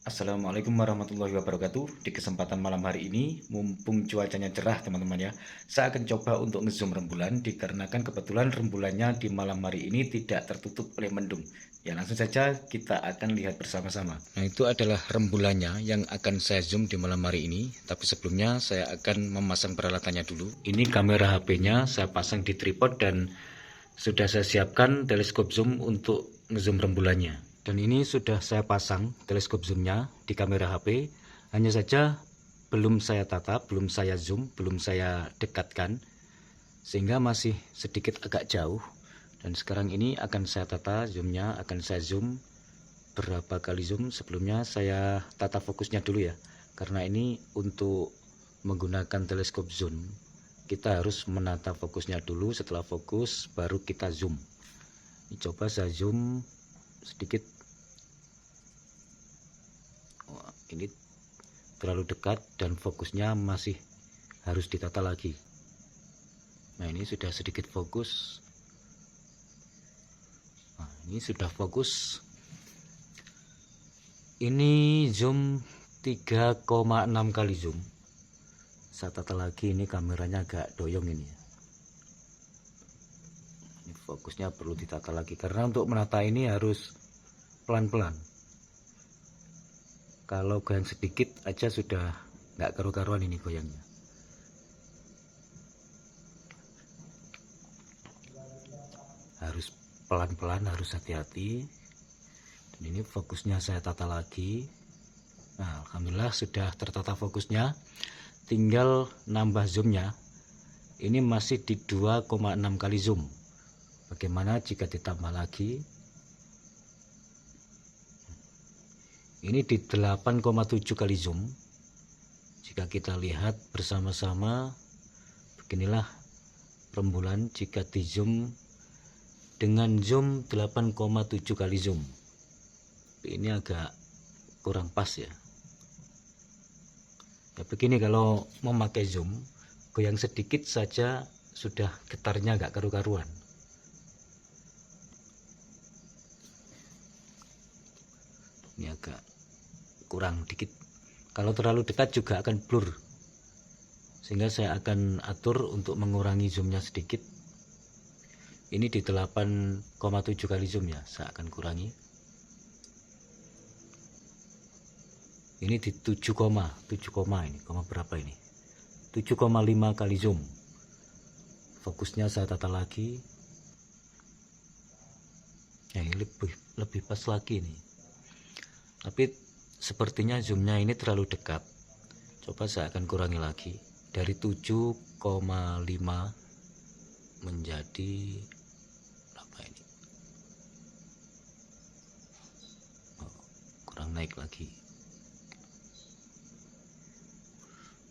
Assalamualaikum warahmatullahi wabarakatuh. Di kesempatan malam hari ini, mumpung cuacanya cerah teman-teman ya, saya akan coba untuk ngezoom rembulan dikarenakan kebetulan rembulannya di malam hari ini tidak tertutup oleh mendung. Ya langsung saja kita akan lihat bersama-sama. Nah itu adalah rembulannya yang akan saya zoom di malam hari ini. Tapi sebelumnya saya akan memasang peralatannya dulu. Ini kamera HP-nya saya pasang di tripod dan sudah saya siapkan teleskop zoom untuk ngezoom rembulannya. Dan ini sudah saya pasang teleskop zoomnya di kamera HP. Hanya saja belum saya tata, belum saya zoom, belum saya dekatkan, sehingga masih sedikit agak jauh. Dan sekarang ini akan saya tata zoomnya, akan saya zoom berapa kali zoom. Sebelumnya saya tata fokusnya dulu ya, karena ini untuk menggunakan teleskop zoom kita harus menata fokusnya dulu. Setelah fokus baru kita zoom. Ini coba saya zoom sedikit. Wah, ini terlalu dekat dan fokusnya masih harus ditata lagi. Nah ini sudah sedikit fokus. Nah ini sudah fokus. Ini zoom 3,6 kali zoom. Saya tata lagi, ini kameranya agak doyong ini. Ini fokusnya perlu ditata lagi karena untuk menata ini harus pelan-pelan. Kalau goyang sedikit aja sudah nggak karu-karuan ini goyangnya. Harus pelan-pelan, harus hati-hati. Dan ini fokusnya saya tata lagi. Nah, alhamdulillah sudah tertata fokusnya. Tinggal nambah zoomnya. Ini masih di 2,6 kali zoom. Bagaimana jika ditambah lagi? Ini di 8,7 kali zoom. Jika kita lihat bersama-sama, beginilah rembulan jika di zoom dengan zoom 8,7 kali zoom. Ini agak kurang pas ya. Ya begini, kalau memakai zoom, goyang sedikit saja sudah getarnya agak karu-karuan. Ini agak kurang dikit. Kalau terlalu dekat juga akan blur. Sehingga saya akan atur untuk mengurangi zoomnya sedikit. Ini di 8,7 kali zoom ya, saya akan kurangi. Ini di 7, ini, berapa ini? 7,5 kali zoom. Fokusnya saya tata lagi. Ya, ini lebih pas lagi nih. Tapi sepertinya zoomnya ini terlalu dekat. Coba saya akan kurangi lagi. Dari 7,5 menjadi berapa ini? Oh, kurang naik lagi.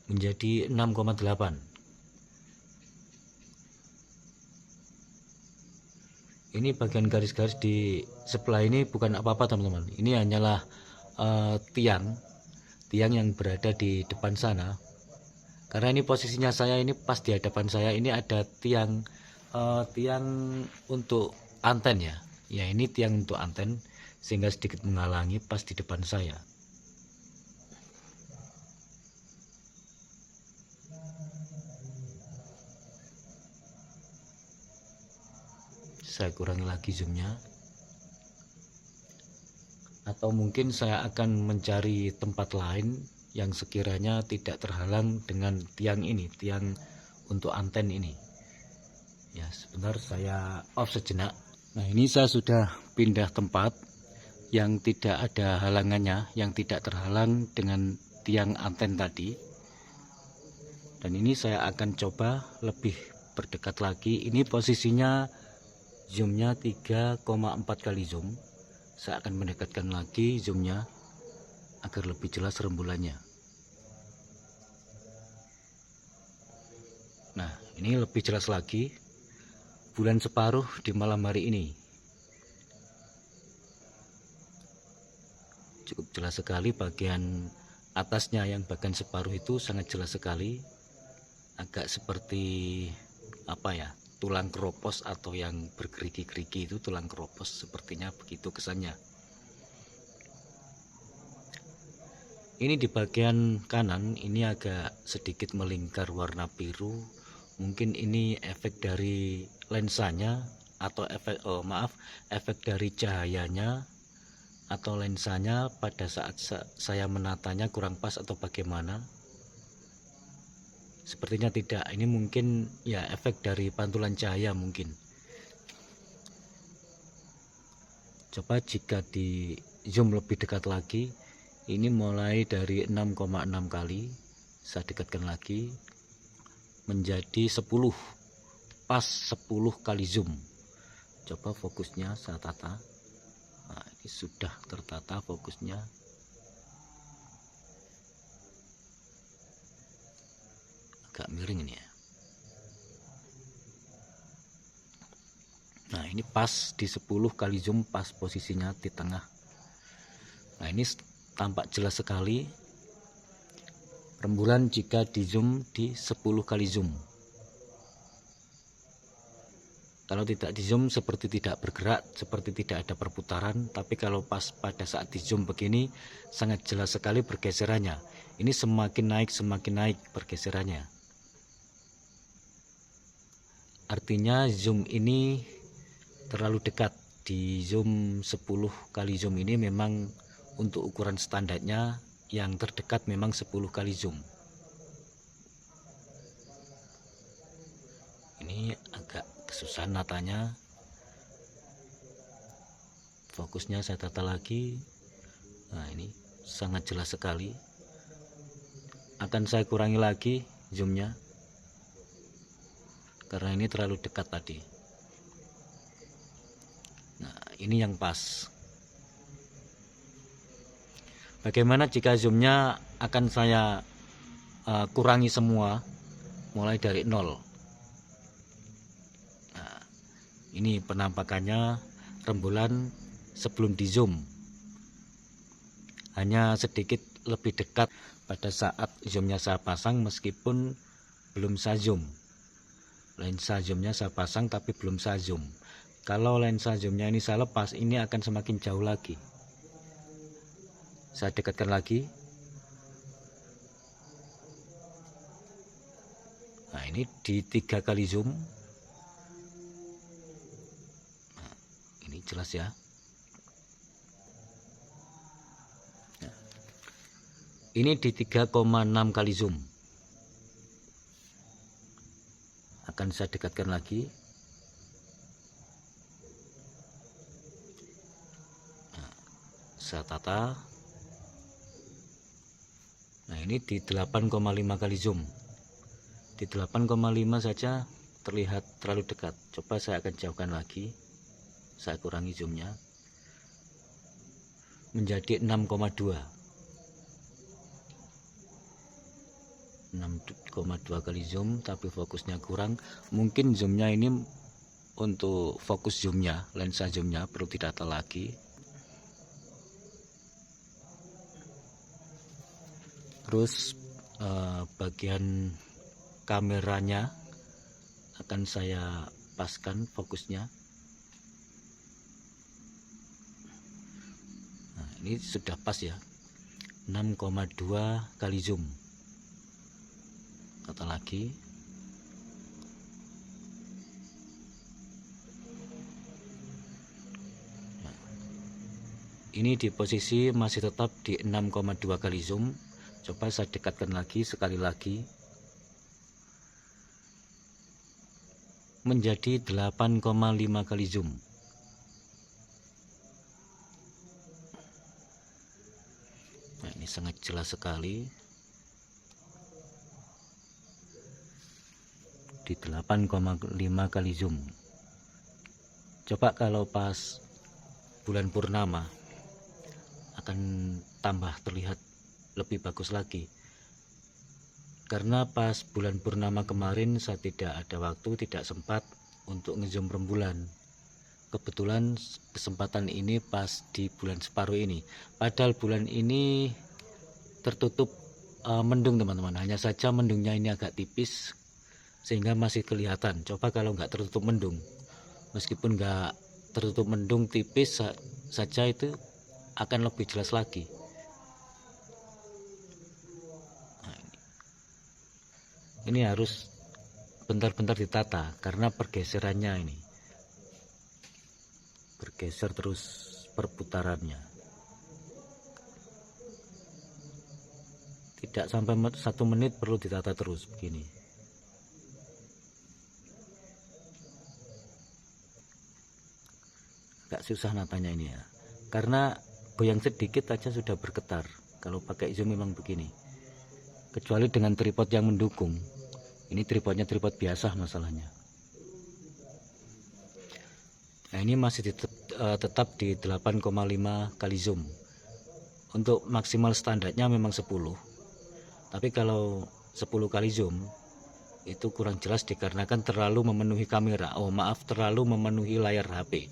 Menjadi 6,8. Ini bagian garis-garis di sebelah ini bukan apa-apa teman-teman. Ini hanyalah tiang yang berada di depan sana. Karena ini posisinya saya ini pas di hadapan saya ini ada tiang untuk anten ya. Ya ini tiang untuk anten sehingga sedikit menghalangi pas di depan saya. Saya kurangi lagi zoomnya. Atau mungkin saya akan mencari tempat lain yang sekiranya tidak terhalang dengan tiang ini, tiang untuk anten ini. Ya, sebentar saya off sejenak. Nah, ini saya sudah pindah tempat yang tidak ada halangannya, yang tidak terhalang dengan tiang anten tadi. Dan ini saya akan coba lebih berdekat lagi. Ini posisinya zoomnya 3,4 kali zoom. Saya akan mendekatkan lagi zoomnya agar lebih jelas rembulannya. Nah ini lebih jelas lagi. Bulan separuh di malam hari ini. Cukup jelas sekali bagian atasnya, yang bagian separuh itu sangat jelas sekali. Agak seperti apa ya, tulang keropos atau yang bergerigi-gerigi itu tulang keropos, sepertinya begitu kesannya. Ini di bagian kanan ini agak sedikit melingkar warna biru. Mungkin ini efek dari lensanya atau efek dari cahayanya atau lensanya pada saat saya menatanya kurang pas atau bagaimana. Sepertinya tidak, ini mungkin ya efek dari pantulan cahaya mungkin. Coba jika di zoom lebih dekat lagi, ini mulai dari 6,6 kali, saya dekatkan lagi menjadi 10, pas 10 kali zoom. Coba fokusnya saya tata. Nah, ini sudah tertata fokusnya. Agak miring ini ya. Nah, ini pas di 10 kali zoom, pas posisinya di tengah. Nah, ini tampak jelas sekali rembulan jika di zoom di 10 kali zoom. Kalau tidak di zoom seperti tidak bergerak, seperti tidak ada perputaran. Tapi kalau pas pada saat di zoom begini sangat jelas sekali bergeserannya. Ini semakin naik bergeserannya. Artinya zoom ini terlalu dekat. Di zoom 10 kali zoom ini memang untuk ukuran standarnya yang terdekat memang 10 kali zoom. Ini agak kesusahan natanya. Fokusnya saya tata lagi. Nah, ini sangat jelas sekali. Akan saya kurangi lagi zoomnya karena ini terlalu dekat tadi. Nah, ini yang pas. Bagaimana jika zoomnya akan saya kurangi semua mulai dari 0. Nah, ini penampakannya rembulan sebelum di zoom. Hanya sedikit lebih dekat pada saat zoomnya saya pasang, meskipun belum saya zoom. Lensa zoomnya saya pasang tapi belum saya zoom. Kalau lensa zoomnya ini saya lepas, ini akan semakin jauh lagi. Saya dekatkan lagi. Nah, ini di 3 kali zoom. Nah, ini jelas ya. Nah, ini di 3,6 kali zoom. Akan saya dekatkan lagi. Nah, saya tata. Nah, ini di 8,5 kali zoom. Di 8,5 saja terlihat terlalu dekat. Coba saya akan jauhkan lagi. Saya kurangi zoomnya menjadi 6,2 kali zoom, tapi fokusnya kurang. Mungkin zoomnya ini untuk fokus zoomnya, lensa zoomnya perlu didata lagi. Terus bagian kameranya akan saya paskan fokusnya. Nah, ini sudah pas ya, 6,2 kali zoom. Tata lagi. Nah, ini di posisi masih tetap di 6,2 kali zoom. Coba saya dekatkan lagi sekali lagi menjadi 8,5 kali zoom. Nah, ini sangat jelas sekali di 8,5 kali zoom. Coba kalau pas bulan purnama akan tambah terlihat lebih bagus lagi, karena pas bulan purnama kemarin saya tidak ada waktu, tidak sempat untuk ngezoom rembulan. Kebetulan kesempatan ini pas di bulan separuh ini, padahal bulan ini tertutup mendung teman-teman. Hanya saja mendungnya ini agak tipis sehingga masih kelihatan. Coba kalau nggak tertutup mendung, meskipun nggak tertutup mendung tipis saja, itu akan lebih jelas lagi. ini harus bentar-bentar ditata karena pergeserannya ini bergeser terus perputarannya. Tidak sampai 1 menit perlu ditata terus begini. Agak susah natanya ini ya, karena goyang sedikit aja sudah bergetar kalau pakai zoom memang begini, kecuali dengan tripod yang mendukung. Ini tripodnya tripod biasa masalahnya. Nah, ini masih tetap di 8,5 kali zoom. Untuk maksimal standarnya memang 10, tapi kalau 10 kali zoom itu kurang jelas dikarenakan terlalu memenuhi kamera, terlalu memenuhi layar HP.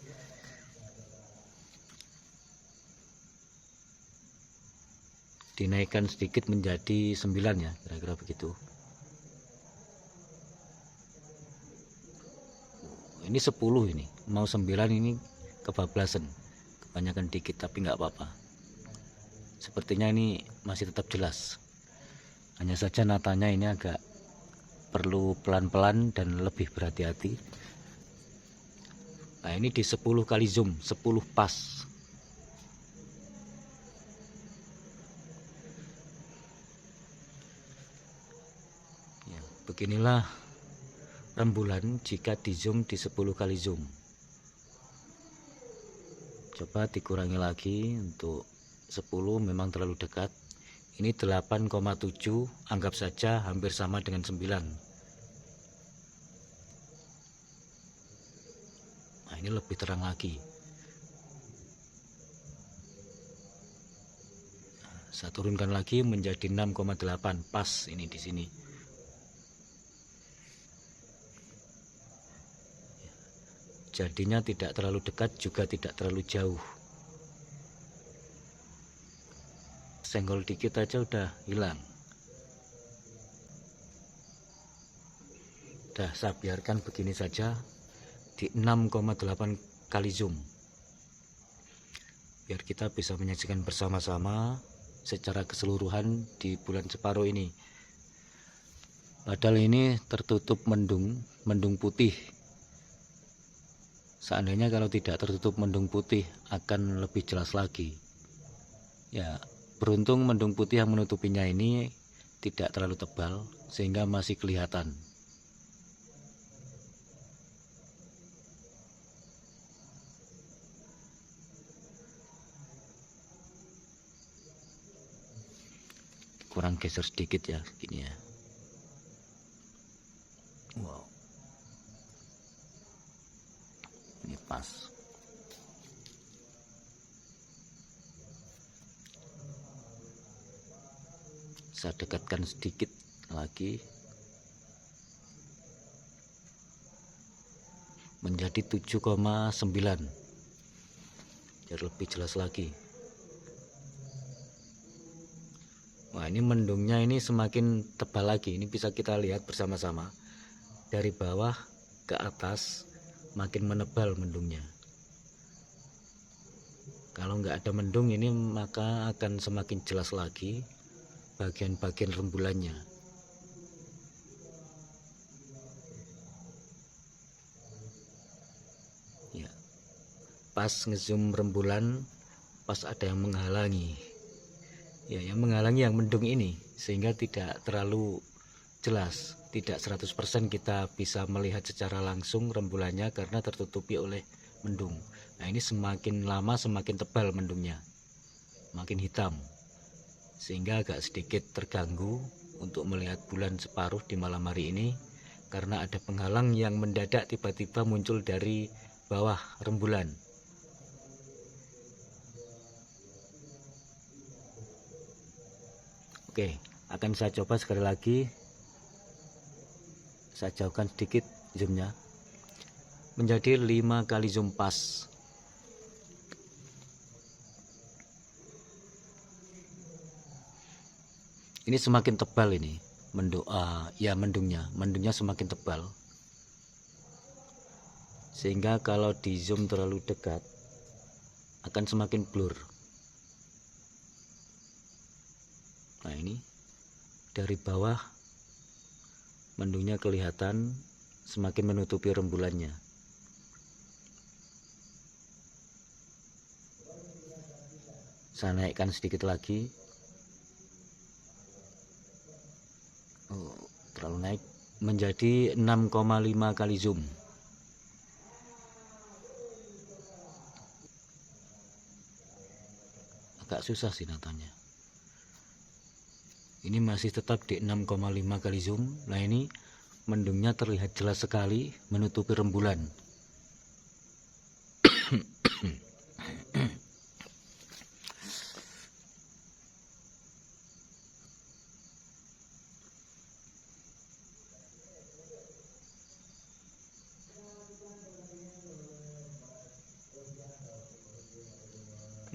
Dinaikkan sedikit menjadi 9 ya, kira-kira begitu. Ini 10, ini mau 9, ini kebablasan, kebanyakan dikit, tapi nggak apa-apa. Sepertinya ini masih tetap jelas, hanya saja natanya ini agak perlu pelan-pelan dan lebih berhati-hati. Nah, ini di 10 kali zoom, 10 pas. Ya, beginilah rembulan jika di zoom di 10 kali zoom. Coba dikurangi lagi, untuk 10 memang terlalu dekat. Ini 8,7, anggap saja hampir sama dengan 9. Nah, ini lebih terang lagi. Saya turunkan lagi menjadi 6,8, pas ini di sini. Jadinya tidak terlalu dekat juga tidak terlalu jauh. Senggol dikit aja udah hilang. Udah saya biarkan begini saja di 6,8 kali zoom, biar kita bisa menyaksikan bersama-sama secara keseluruhan di bulan separuh ini. Padahal ini tertutup mendung putih. Seandainya kalau tidak tertutup mendung putih akan lebih jelas lagi. Ya, beruntung mendung putih yang menutupinya ini tidak terlalu tebal sehingga masih kelihatan. Kurang geser sedikit ya, gini ya. Wow, ini pas. Saya dekatkan sedikit lagi menjadi 7,9 biar lebih jelas lagi. Wah, ini mendungnya ini semakin tebal lagi. Ini bisa kita lihat bersama-sama, dari bawah ke atas makin menebal mendungnya. Kalau nggak ada mendung ini maka akan semakin jelas lagi bagian-bagian rembulannya. Ya, pas ngezoom rembulan, pas ada yang menghalangi. Ya, yang menghalangi yang mendung ini, sehingga tidak terlalu jelas, tidak 100% kita bisa melihat secara langsung rembulannya karena tertutupi oleh mendung. Nah, ini semakin lama semakin tebal mendungnya, makin hitam, sehingga agak sedikit terganggu untuk melihat bulan separuh di malam hari ini karena ada penghalang yang mendadak tiba-tiba muncul dari bawah rembulan. Oke, akan saya coba sekali lagi. Saya jauhkan sedikit zoomnya menjadi 5 kali zoom pas. Ini semakin tebal ini mendungnya semakin tebal, sehingga kalau di zoom terlalu dekat akan semakin blur. Nah, ini dari bawah mendungnya kelihatan semakin menutupi rembulannya. Saya naikkan sedikit lagi. Oh, terlalu naik, menjadi 6,5 kali zoom. Agak susah sih natanya. Ini masih tetap di 6,5 kali zoom. Nah, ini mendungnya terlihat jelas sekali menutupi rembulan.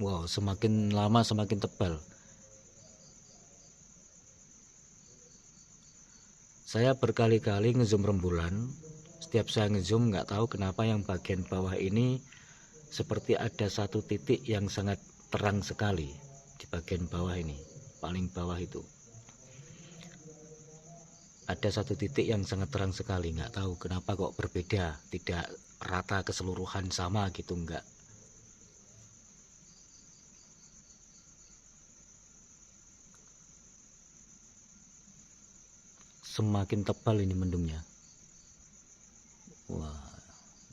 Wow, semakin lama semakin tebal. Saya berkali-kali ngezoom rembulan. Setiap saya ngezoom nggak tahu kenapa yang bagian bawah ini seperti ada satu titik yang sangat terang sekali di bagian bawah ini, paling bawah itu. Ada satu titik yang sangat terang sekali, nggak tahu kenapa kok berbeda, tidak rata keseluruhan sama gitu, enggak. Semakin tebal ini mendungnya. Wah,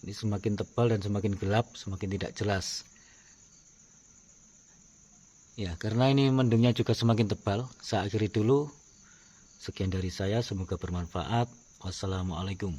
ini semakin tebal dan semakin gelap, semakin tidak jelas. Ya, karena ini mendungnya juga semakin tebal, saya akhiri dulu. Sekian dari saya, semoga bermanfaat. Wassalamualaikum.